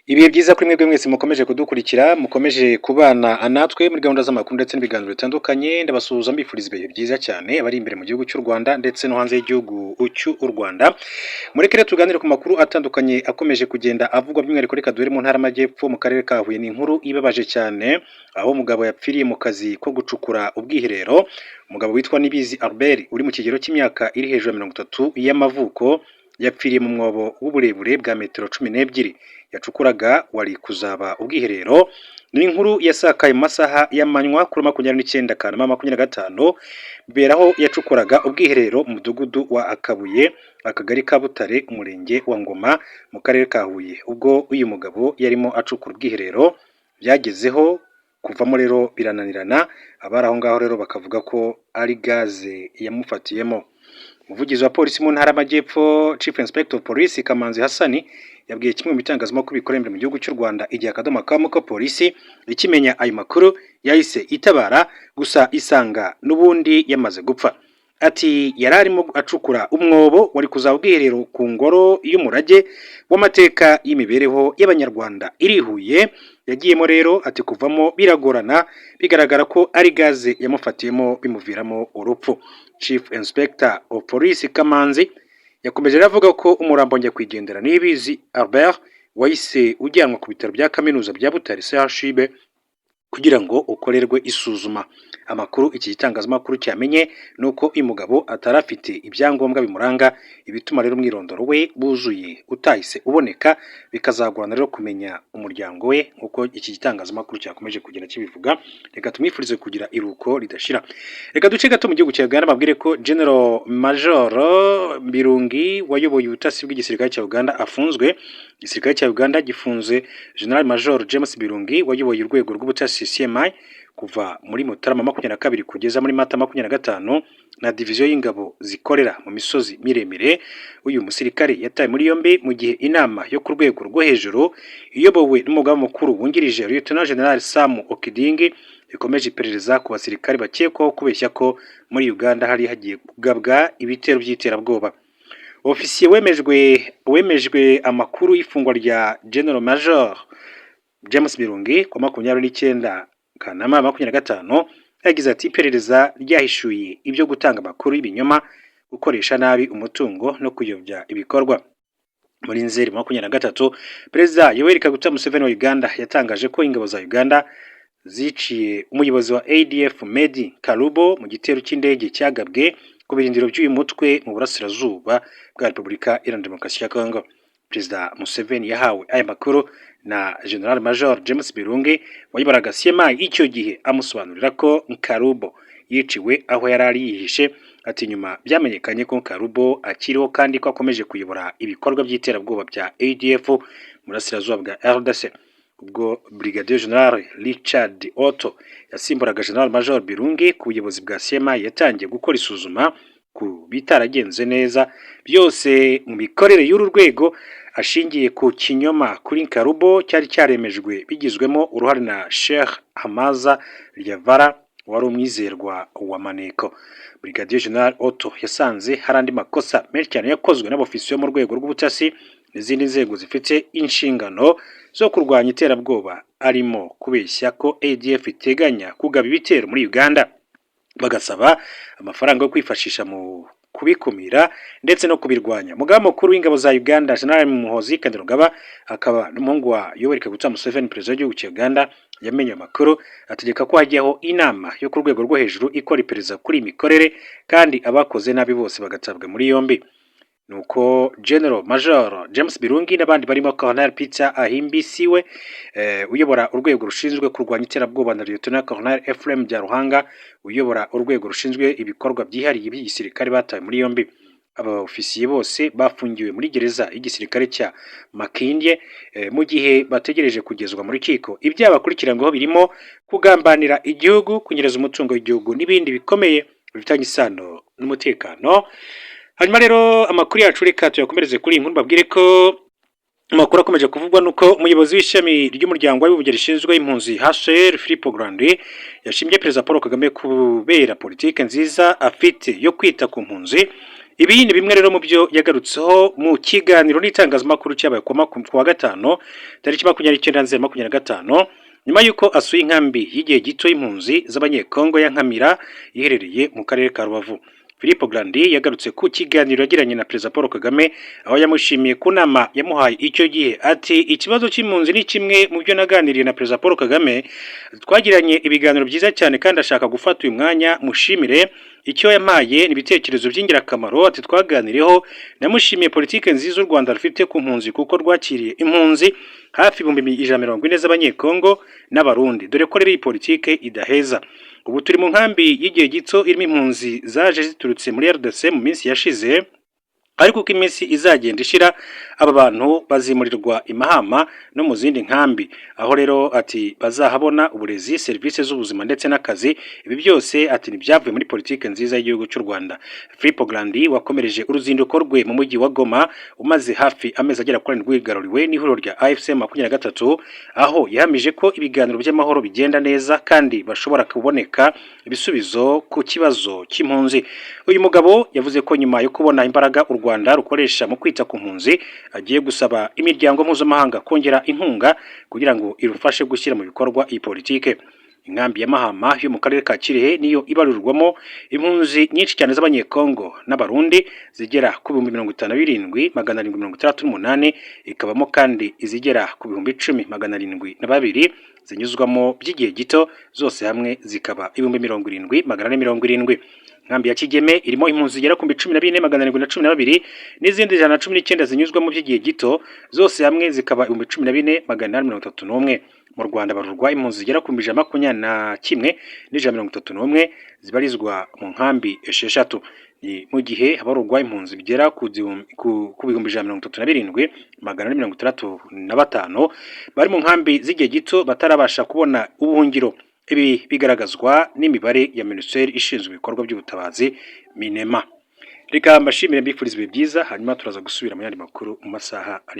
Ibihe byiza kuri mwebwe mwese mukomeje kudukurikira, mukomeje kubana natwe muri gahunda z'amakuru ndetse n'ibiganiro bitandukanye, ndabasuhuza mbifuriza ibihe byiza cyane abari imbere mu gihugu cy'u Rwanda ndetse no hanze y'igihugu cy'u Rwanda. Mureke rero tuganire ku makuru atandukanye akomeje kugenda avugwa by'umwihariko reka duhere mu ntara y'Amajyepfo mu karere ka Huye. Ni inkuru ibabaje cyane aho umugabo yapfiriye mu kazi ko gucukura ubwiherero. Umugabo witwa Nibizi Albert uri mu kigero cy'imyaka iri hejuru ya 30 y'amavuko yapfiriye mu mwobo w'uburebure bwa metero 12 yacukuraga wari kuzaba ubwiherero. Ni inkuru yasakaye mu masaha y'amanywa kuri 29 Kanama 2025 beraho yacukuraga ubwiherero mu mudugudu wa Akabuye, akagari ka Butare, umurenge wa Ngoma mu karere ka Huye. Ubwo uyu mugabo yarimo acukura ubwiherero byagezeho kuvamo rero birananirana, abari aho ngaho rero bakavuga ko ari gaze yamufatiyemo. Umuvugizi wa polisi mu ntara y'Amajyepfo Chief Inspector of Police Kamanzi Hassani yabwiye kimwe mu bitangazamakuru bikorera imbere mu gihugu cy'u Rwanda igihe akadomo ko polisi ikimenya ayo makuru yahise itabara, gusa isanga n'ubundi yamaze gupfa. Ati yari arimo acukura umwobo wari kuzaba ubwiherero ku ngoro y'umurage w'amateka y'imibereho y'Abanyarwanda iri Huye. Yagiyemo rero ati kuvamo biragorana, bigaragara ko ari gaze yamufatiyemo bimuviramo urupfu. Chief Inspector of Police Kamanzi yakomeje avuga ko umurambo njya kwigendera Nibizi Albert wahise ujyanwa ku bitaro bya kaminuza bya Butare CHUB kugira ngo ukorerwe isuzuma. Amakuru iki gitangazamakuru cyamenye nuko uyu mugabo atarafite ibyangombwa bimuranga, ibituma rero umwirondoro we buzuye utahise uboneka, bikazagorana rero kumenya umuryango we nkuko iki gitangazamakuru cyakomeje kugenda kibivuga. Reka tumwifurize kugira iruko ridashira. Reka duce gato mu gihugu cya Uganda babwire ko General Major Birungi wayoboye ubutasi bw'igisirikare cya Uganda afunzwe. Igisirikare cya Uganda gifunze General Major James Birungi wayoboye urwego rw'ubutasi CMI kuva muri Mutarama 22 kugeza muri Mata 25 na diviziyo y'ingabo zikorera mu misozi miremire. Uyu musirikare yataye muri yombi mu gihe inama yo ku rwego rwo hejuru iyobowe n'umugaba mukuru wungirije Lieutenant General Sam Okidingi ikomeje iperereza ku basirikare bakekwaho kubeshya ko muri Uganda hari hagiye kugabwa ibitero by'iterabwoba. Ofisiye wemejwe amakuru y'ifungwa rya General Major James Birungi kwa 29 Kanama 2025 yagize ati iperereza ryahishuye ibyo gutanga amakuru y'ibinyoma, gukoresha nabi umutungo no kuyobya ibikorwa. Muri Nzeri 2023 Perezida Yoweri Kaguta Museveni wa Uganda yatangaje ko ingabo za Uganda ziciye umuyobozi wa ADF Medi Kalubo mu gitero cy'indege cyagabwe ku birindiro by'uyu mutwe mu burasirazuba bwa Repubulika Iharanira Demokarasi ya Kongo. Perezida Museveni yahawe aya makuru na General Major James Birungi wayoboraga CMI icyo gihe, amusobanurira ko Kalubo yiciwe aho yari ari yihishe. Ati nyuma byamenyekanye ko Kalubo akiriho kandi ko akomeje kuyobora ibikorwa by'iterabwoba bya ADF mu burasirazuba bwa RDC. Ubwo Brigadier General Richard Otto yasimburaga General Major Birungi ku buyobozi bwa CMI yatangiye gukora isuzuma ku bitaragenze neza byose mu mikorere y'uru rwego, ashingiye ku kinyoma kuri Kalubo cyari cyaremejwe bigizwemo uruhare na Sheikh Hamaza Lyavara wari umwizerwa wa Maneko. Brigadier General Otto yasanze hari andi makosa menshi cyane yakozwe n'abofisiye mu rwego rw'ubutasi n'izindi nzego zifite inshingano zo kurwanya iterabwoba, arimo kubeshya ko ADF iteganya kugaba ibitero muri Uganda, bagasaba amafaranga yo kwifashisha mu kubikumira ndetse no kubirwanya. Mugaba mukuru w'ingabo za Uganda General Muhoozi Kainerugaba akaba n'umuhungu wa Yoweri Kaguta Museveni perezida w'igihugu cya Uganda yamenye amakuru, ategeka ko hajyaho inama yo ku rwego rwo hejuru ikora iperereza kuri imikorere kandi abakoze nabi bose bagatabwa muri yombi. Nuko General Major James Birungi n'abandi barimo Colonel Peter Ahimbisiwe uyobora urwego rushinzwe kurwanya iterabwoba na Lieutenant Colonel Ephraim Byaruhanga uyobora urwego rushinzwe ibikorwa byihariye by'igisirikare batawe muri yombi. Aba ofisiye bose bafungiwe muri gereza y'igisirikare cya Makindye mu gihe bategereje kugezwa mu rukiko. Ibyaha bakurikiranyweho birimo kugambanira igihugu, kunyereza umutungo w'igihugu n'ibindi bikomeye bifitanye isano n'umutekano. Hanyuma rero amakuru yacu reka tuyakomereze kuri iyi nkuru babwire ko amakuru akomeje kuvugwa nuko umuyobozi w'ishami ry'umuryango w'abibumbye rishinzwe impunzi HCR Filippo Grandi yashimye Perezida Paul Kagame kubera politike nziza afite yo kwita ku mpunzi. Ibi ni bimwe rero mu byo yagarutseho mu kiganiro n'itangazamakuru cyabaye ku wa gatanu tariki 29/2025 nyuma y'uko asuye inkambi y'igihe gito y'impunzi z'abanyekongo ya Nkamira iherereye mu karere ka Rubavu. Philippe Grandi yagarutse ku kiganiro yagiranye na Perezida Paul Kagame aho yamushimiye ku nama yamuhaye icyo gihe. Ati ikibazo cy'impunzi ni kimwe mu byo naganiriye na Perezida Paul Kagame, twagiranye ibiganiro byiza cyane kandi ashaka gufata uyu mwanya mushimire. Icyo yampaye ni ibitekerezo by'ingirakamaro. Ati twaganiriyeho, namushimiye politike nziza u Rwanda rufite ku mpunzi kuko rwakiriye impunzi hafi 140 z'abanyekongo n'abarundi, dore ko rero iyi politike idaheza. Ubu turi mu nkambi y'igihe gito irimo impunzi zaje ziturutse muri RDC mu minsi yashize, ariko uko iminsi izagenda ishira aba bantu bazimurirwa imahama no mu zindi nkambi, aho rero ati bazahabona uburezi, serivisi z'ubuzima ndetse n'akazi. Ibi byose ati nibyavuye muri politike nziza y'igihugu cy'u Rwanda. Philippe Grandi wakomereje uruzinduko rwe mu mujyi wa Goma umaze hafi amezi agera kuri 7 wigaruriwe n'ihuriro rya AFC 23, aho yahamije ko ibiganiro by'amahoro bigenda neza kandi bashobora kuboneka ibisubizo ku kibazo cy'impunzi. Uyu mugabo yavuze ko nyuma yo kubona imbaraga u Rwanda rukoresha mu kwita ku mpunzi, agiye gusaba imiryango mpuzamahanga kongera inkunga kugira ngo irufashe gushyira mu bikorwa iyi politike. Inkambi ya Mahama yo mu karere ka Kirehe niyo ibarurirwamo impunzi nyinshi cyane z'abanyekongo n'abarundi zigera ku 57,768, ikabamo kandi izigera ku 10,702 zinyuzwamo by'igihe gito, zose hamwe zikaba 70,470. Nkambi ya Kigeme irimo impunzi zigera ku 14,712 n'izindi 119 zinyuzwa mu by'igihe gito, zose hamwe zikaba 14,831. Mu Rwanda barurwa impunzi zigera ku 121,131 zibarizwa mu nkambi esheshatu. Ni mu gihe habarurwa impunzi bigera ku 137,465 bari mu nkambi z'igihe gito batarabasha kubona ubuhungiro. Ibi bigaragazwa n'imibare ya Minisiteri ishinzwe ibikorwa by'ubutabazi Minema. Reka mbashimire mbifuriza ibihe byiza, hanyuma turaza gusubira mu yandi makuru mu masaha ari